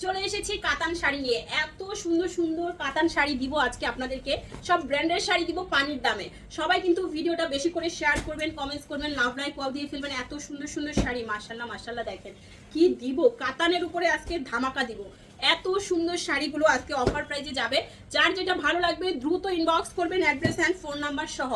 চলে এসেছি কাতান শাড়ি নিয়ে। এত সুন্দর সুন্দর কাতান শাড়ি দিব আজকে আপনাদেরকে, সব ব্র্যান্ডের শাড়ি দিব পানির দামে। সবাই কিন্তু ভিডিওটা বেশি করে শেয়ার করবেন, কমেন্টস করবেন, লাভ লাইক ওয়াও দিয়ে ফেলবেন। এত সুন্দর সুন্দর শাড়ি, মাশাআল্লাহ মাশাআল্লাহ। দেখেন কি দিব, কাতানের উপরে আজকে ধামাকা দিব। এত সুন্দর শাড়িগুলো আজকে অফার প্রাইজে যাবে। যার যেটা ভালো লাগবে দ্রুত ইনবক্স করবেন, অ্যাড্রেস অ্যান্ড ফোন নাম্বার সহ।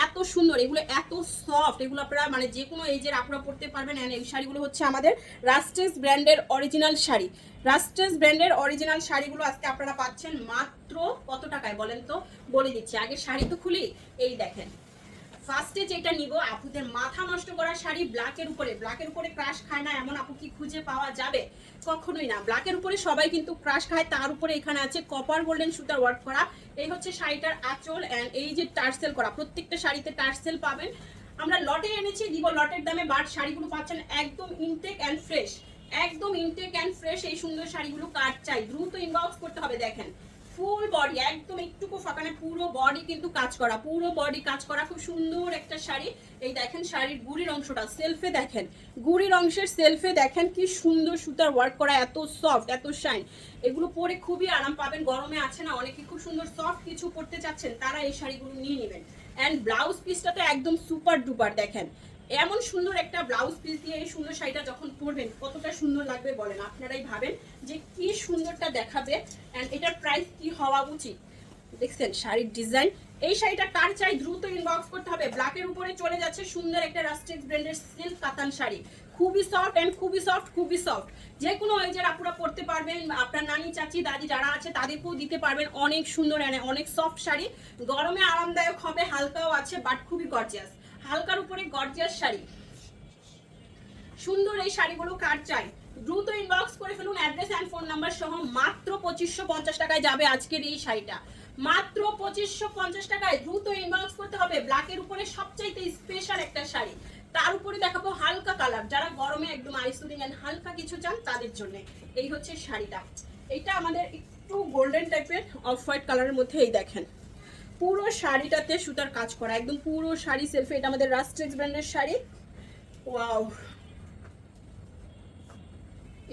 এত সুন্দর, এগুলো এত সফট, এগুলো আপনারা মানে যে কোনো এজের আপুরা পড়তে পারবেন। অ্যান্ড এই শাড়িগুলো হচ্ছে আমাদের রাস্টেস ব্র্যান্ডের অরিজিনাল শাড়ি। রাস্টেস ব্র্যান্ডের অরিজিনাল শাড়িগুলো আজকে আপনারা পাচ্ছেন মাত্র কত টাকায় বলেন তো, বলে দিচ্ছি। আগে শাড়ি তো খুলি, এই দেখেন। ফার্স্টে যেটা নিব, আপুদের মাথা নষ্ট করা শাড়ি ব্ল্যাকের উপরে। ব্ল্যাকের উপরে ক্রাশ খায় না এমন আপু কি খুঁজে পাওয়া যাবে? কখনোই না। ব্ল্যাকের উপরে সবাই কিন্তু ক্রাশ খায়, তার উপরে এখানে আছে কপার গোল্ডেন সুতার ওয়ার্ক করা। এই হচ্ছে শাড়িটার আঁচল, অ্যান্ড এই যে টার্সেল করা, প্রত্যেকটা শাড়িতে টার্সেল পাবেন। আমরা লটে এনেছি, দিব লটের দামে, বাট শাড়িগুলো পাচ্ছেন একদম ইনটেক অ্যান্ড ফ্রেশ। একদম ইনটেক অ্যান্ড ফ্রেশ। এই সুন্দর শাড়িগুলো কাট চাই, দ্রুত ইনবক্স করতে হবে। দেখেন ফুল বডি, একদম একটুকু ফাঁকা না, পুরো বডি কিন্তু কাজ করা, পুরো বডি কাজ করা। খুব সুন্দর একটা শাড়ি। এই দেখেন শাড়ির গুড়ির অংশটা, সেলফে দেখেন, গুড়ির অংশের সেলফে দেখেন কি সুন্দর সুতার ওয়ার্ক করা, এত সফট এত শাইন। এগুলো পরে খুবই আরাম পাবেন। গরমে আছে না অনেকে খুব সুন্দর সফট কিছু পরতে চাচ্ছেন, তারা এই শাড়িগুলো নিয়ে নেবেন। অ্যান্ড ব্লাউজ পিসটা তো একদম সুপার ডুপার। দেখেন এমন সুন্দর একটা ব্লাউজ পিস দিয়ে এই সুন্দর শাড়িটা যখন পরবেন কতটা সুন্দর লাগবে বলেন, আপনারাই ভাবেন যে কি সুন্দরটা দেখাবে। এন্ড এটার প্রাইস কি হওয়া উচিত। দেখছেন শাড়ির ডিজাইন। এই শাড়িটা কার চাই দ্রুত ইনবক্স করতে হবে। ব্ল্যাকের উপরে চলে যাচ্ছে সুন্দর একটা রাস্টেক্স ব্র্যান্ডের সিল্ক কাতান শাড়ি, খুবই সফট এন্ড খুবই সফট, খুবই সফট। যে কোনো এজের আপুরা পরতে পারবেন, আপনার নানি চাচি দাদি যারা আছে তাদেরকেও দিতে পারবেন। অনেক সুন্দর এন্ড অনেক সফট শাড়ি, গরমে আরামদায়ক হবে, হালকাও আছে বাট খুবই গর্জিয়াস। হালকার উপরে গর্জিয়াস শাড়ি, সুন্দর এই শাড়িগুলো কার চাই দ্রুত ইনবক্স করে ফেলুন, অ্যাড্রেস এন্ড ফোন নাম্বার সহ। মাত্র 2550 টাকায় যাবে আজকের এই শাড়িটা, মাত্র 2550 টাকায়। দ্রুত ইনবক্স করতে হবে। ব্ল্যাকের উপরে সবচাইতে স্পেশাল একটা শাড়ি, তার উপরে দেখাবো হালকা কালার। যারা গরমে একদম আইসুদিং এন্ড হালকা কিছু চান তাদের জন্য এই হচ্ছে শাড়িটা। এটা আমাদের একটু গোল্ডেন টাইপের অফ হোয়াইট কালারের মধ্যে। এই দেখেন পুরো শাড়িটাতে সুতার কাজ করা, একদম পুরো শাড়ি সেলফে। এটা আমাদের রাস্ট্রেক্স ব্র্যান্ডের শাড়ি। ওয়াও,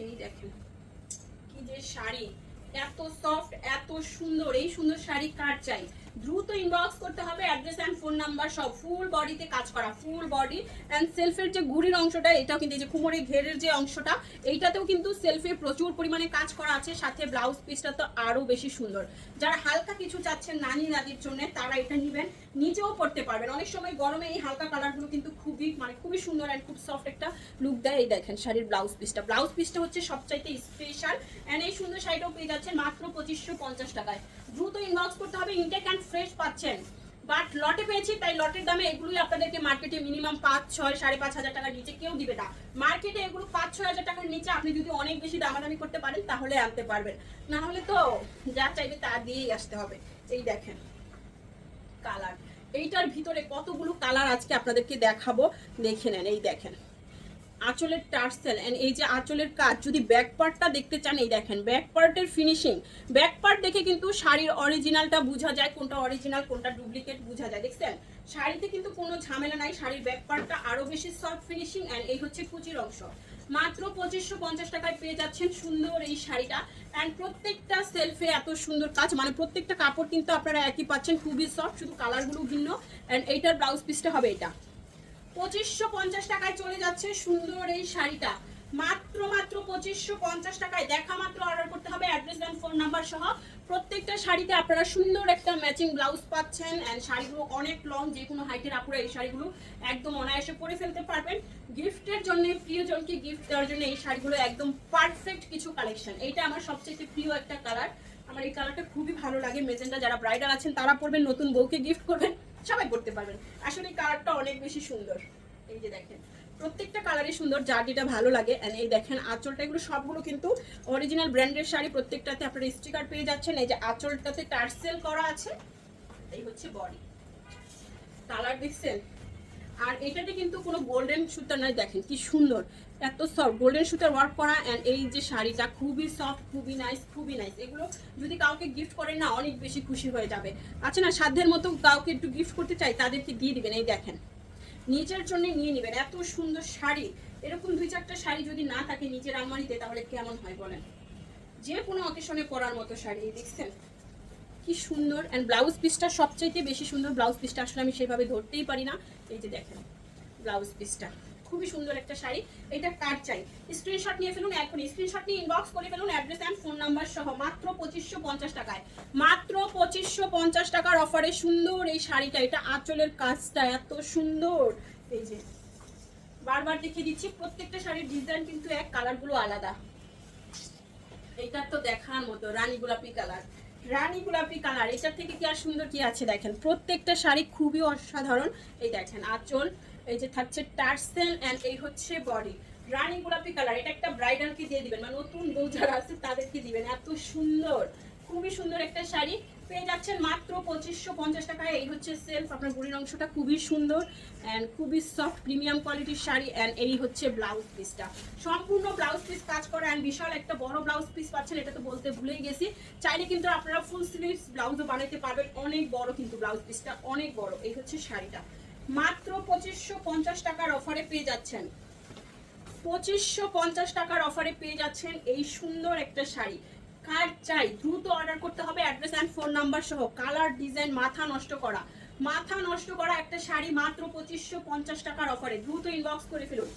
এই দেখেন কি যে শাড়ি, এত সফট এত সুন্দর। এই সুন্দর শাড়ি কার চাই দ্রুত ইনবক্স করতে হবে, অ্যাড্রেস এন্ড ফোন নাম্বার সব। ফুল বডিতে কাজ করা, ফুল বডি এন্ড সেলফের যে গুড়ির অংশটা, এটাও কিন্তু এই যে কোমরের ঘেরের যে অংশটা, এইটাতেও কিন্তু সেলফে প্রচুর পরিমাণে কাজ করা আছে। সাথে ব্লাউজ পিসটা তো আরো বেশি সুন্দর। যারা হালকা কিছু চাচ্ছেন নানি দাদির জন্য তারা এটা নেবেন, নিজেও পড়তে পারবেন। অনেক সময় গরমে এই হালকা কালারগুলো কিন্তু খুবই মানে খুবই সুন্দর এন্ড খুব সফট একটা লুক দেয়। এই দেখেন শাড়ির ব্লাউজ পিসটা, ব্লাউজ পিসটা হচ্ছে সবচাইতে স্পেশাল। এন্ড এই সুন্দর শাড়িটাও পেয়ে যাচ্ছেন মাত্র 2550 টাকায়। দ্রুত ইনবক্স করতে হবে। ইনটেক অ্যান্ড ফ্রেশ পাচ্ছেন, বাট লটে পেয়েছি তাই লটের দামে এগুলোই আপনাদেরকে মার্কেটে মিনিমাম 5-6 5,500 টাকার নিচে কেউ দিবে না। মার্কেটে এগুলো 5-6 হাজার টাকার নিচে আপনি যদি অনেক বেশি দামাদামি করতে পারেন তাহলে আনতে পারবেন, না হলে তো যা চাইবে তা দিয়েই আসতে হবে। এই দেখেন কালার, এইটার ভিতরে কতগুলো কালার আজকে আপনাদেরকে দেখাবো, দেখে নেন। এই দেখেন আঁচলের টার্সেল এন্ড এই যে আঁচলের কাজ। যদি ব্যাক পার্টটা দেখতে চান, এই দেখেন ব্যাক পার্টের ফিনিশিং। ব্যাক পার্ট দেখে কিন্তু শাড়ির অরিজিনালটা বোঝা যায়, কোনটা অরিজিনাল কোনটা ডুপ্লিকেট বোঝা যায়। দেখছেন শাড়িতে কিন্তু কোনো ঝামেলা নাই। শাড়ির ব্যাক পার্টটা আরো বেশি সফট ফিনিশিং। এন্ড এই হচ্ছে কুচির অংশ। মাত্র 2550 টাকায় পেয়ে যাচ্ছেন সুন্দর এই শাড়িটা। এন্ড প্রত্যেকটা সেলফে এত সুন্দর কাজ, মানে প্রত্যেকটা কাপড় কিন্তু আপনারা একই পাচ্ছেন, খুবই সফট, শুধু কালারগুলো ভিন্ন। এন্ড এইটার ব্লাউজ পিসটা হবে এটা। 2550 টাকায় চলে যাচ্ছে সুন্দর এই শাড়িটা, মাত্র মাত্র 2550 টাকায়। দেখা মাত্র অর্ডার করতে হবে, অ্যাড্রেস এন্ড ফোন নাম্বার সহ। প্রত্যেকটা শাড়িতে আপনারা সুন্দর একটা ম্যাচিং ব্লাউজ পাচ্ছেন। এন্ড শাড়িগুলো অনেক লং, যে কোনো হাইটের আপুরা এই শাড়িগুলো একদম অনায়াসে পরে ফেলতে পারবেন। গিফটের জন্য, প্রিয়জনকে গিফট দেওয়ার জন্য এই শাড়িগুলো একদম পারফেক্ট কিছু কালেকশন। এইটা আমার সবচেয়ে প্রিয় একটা কালার, আমার এই কালারটা খুবই ভালো লাগে। মেজেন্টা যারা ব্রাইডাল আছেন তারা পরবেন, নতুন বউকে গিফট করবেন, সবাই পড়তে পারবেন। আসলে এই কালারটা অনেক বেশি সুন্দর। এই যে দেখেন প্রত্যেকটা কালারই সুন্দর, যার যেটা ভালো লাগে। এন্ড এই দেখেন আঁচলটা, এগুলো সবগুলো কিন্তু অরিজিনাল ব্র্যান্ডের শাড়ি। প্রত্যেকটাতে আপনারা স্টিকার পেয়ে যাচ্ছেন। এই যে আঁচলটাতে টার্সেল করা আছে। এই হচ্ছে বডি, কালার দেখছেন। আর এটাতে কিন্তু কোনো গোল্ডেন সুতার নাই, দেখেন কি সুন্দর, এত সফট গোল্ডেন সুতার ওয়ার্ক করা। এন্ড এই যে শাড়িটা খুবই সফট, খুবই নাইস, খুবই নাইস। এগুলো যদি কাউকে গিফট করেন না অনেক বেশি খুশি হয়ে যাবে। আচ্ছা না, সাধ্যের মতো কাউকে একটু গিফট করতে চাই তাদেরকে দিয়ে দিবেন। এই দেখেন নিজের জন্য নিয়ে নেবেন, এত সুন্দর শাড়ি। এরকম 2-4টা শাড়ি যদি না থাকে নিজের আলমারিতে তাহলে কেমন হয় বলেন। যে কোনো অকেশনে পরার মতো শাড়ি, দেখছেন কি সুন্দর। অ্যান্ড ব্লাউজ পিসটা সবচাইতে বেশি সুন্দর। ব্লাউজ পিসটা আসলে আমি সেভাবে ধরতেই পারি না। এই যে দেখেন ব্লাউজ পিসটা খুবই সুন্দর একটা শাড়ি। এটা কার চাই স্ক্রিনশট নিয়ে ফেলুন, এখনই স্ক্রিনশট নিয়ে ইনবক্স করে ফেলুন অ্যাড্রেস অ্যান্ড ফোন নাম্বার সহ। মাত্র 2550 টাকায়, মাত্র 2550 টাকার অফারে সুন্দর এই শাড়িটা। এটা আঁচলের কাজটা এত সুন্দর। এই যে বারবার দেখিয়ে দিচ্ছি, প্রত্যেকটা শাড়ির ডিজাইন কিন্তু এক, কালারগুলো আলাদা। এইটা তো দেখার মতো রানী গোলাপি কালার, রানী গোলাপি কালার। এটার থেকে কি আর সুন্দর কি আছে দেখেন। প্রত্যেকটা শাড়ি খুবই অসাধারণ। এই দেখেন আঁচল, এই যে থাকছে টার্সেল, এন্ড এই হচ্ছে বডি। রানী গোলাপি কালার, এটা একটা ব্রাইডালকে দিয়ে দিবেন, মানে নতুন বউ যারা আছে তাদেরকে দিবেন। এত সুন্দর, খুবই সুন্দর একটা শাড়ি পেয়ে যাচ্ছেন মাত্র 2550 টাকায়। এই হচ্ছে সেলফ, আপনার বুড়ির অংশটা খুবই সুন্দর অ্যান্ড খুবই সফট প্রিমিয়াম কোয়ালিটির শাড়ি। অ্যান্ড এই হচ্ছে ব্লাউজ পিসটা, সম্পূর্ণ ব্লাউজ পিস কাজ করা অ্যান্ড বিশাল একটা বড় ব্লাউজ পিস পাচ্ছেন। এটা তো বলতে ভুলেই গেছি, চাইলে কিন্তু আপনারা ফুল স্লিভস ব্লাউজও বানাতে পারবেন। অনেক বড় কিন্তু ব্লাউজ পিসটা, অনেক বড়। এই হচ্ছে শাড়িটা, মাত্র 2550 টাকার অফারে পেয়ে যাচ্ছেন। 2550 টাকার অফারে পেয়ে যাচ্ছেন এই সুন্দর একটা শাড়ি। কার চাই দ্রুত অর্ডার করতে হবে অ্যাড্রেস অ্যান্ড ফোন নাম্বার সহ। কালার ডিজাইন মাথা নষ্ট করা, মাথা নষ্ট করা একটা শাড়ি মাত্র 2550 টাকার অফারে। দ্রুত ইনবক্স করে ফেলুন।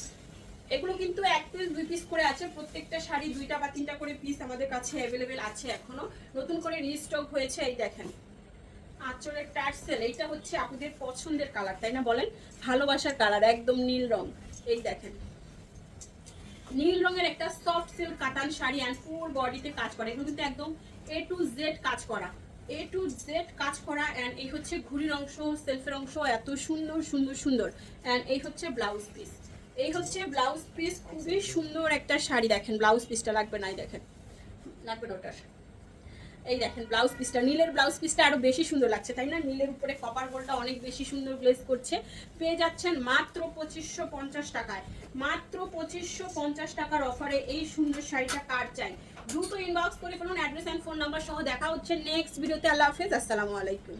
এগুলো কিন্তু এক পিস 2 পিস করে আছে, প্রত্যেকটা শাড়ি 2টা বা 3টা করে পিস আমাদের কাছে অ্যাভেলেবেল আছে, এখনো নতুন করে রিস্টক হয়েছে। এই দেখেন আঁচলের টার্সেল, এইটা হচ্ছে আপনাদের পছন্দের কালার তাই না বলেন, ভালোবাসার কালার, একদম নীল রং। এই দেখেন নীল রঙের একটা সফট সিল্ক কাতান শাড়ি অ্যান্ড ফুল বডিতে কাজ করা। এগুলো কিন্তু একদম A to Z কাজ করা, A to Z কাজ করা। অ্যান্ড এই হচ্ছে ঘুড়ির অংশ, সেলফের অংশ, এত সুন্দর সুন্দর সুন্দর। অ্যান্ড এই হচ্ছে ব্লাউজ পিস, এই হচ্ছে ব্লাউজ পিস। খুবই সুন্দর একটা শাড়ি। দেখেন ব্লাউজ পিসটা লাগবে না, এই দেখেন লাগবে না ওটার। এই দেখেন ব্লাউজ পিসটা, নীলের ব্লাউজ পিসটা আরো বেশি সুন্দর লাগছে তাই না, নীলের উপরে কপার গোলটা অনেক বেশি সুন্দর গ্লেজ করছে। পেয়ে যাচ্ছেন মাত্র 2550 টাকায়, মাত্র 2550 টাকার অফারে এই সুন্দর শাড়িটা। কার চাই দ্রুত ইনবক্স করে ফেলুন অ্যাড্রেস অ্যান্ড ফোন নাম্বার সহ। দেখা হচ্ছে নেক্সট ভিডিওতে। আল্লাহ হাফেজ, আসসালামু আলাইকুম।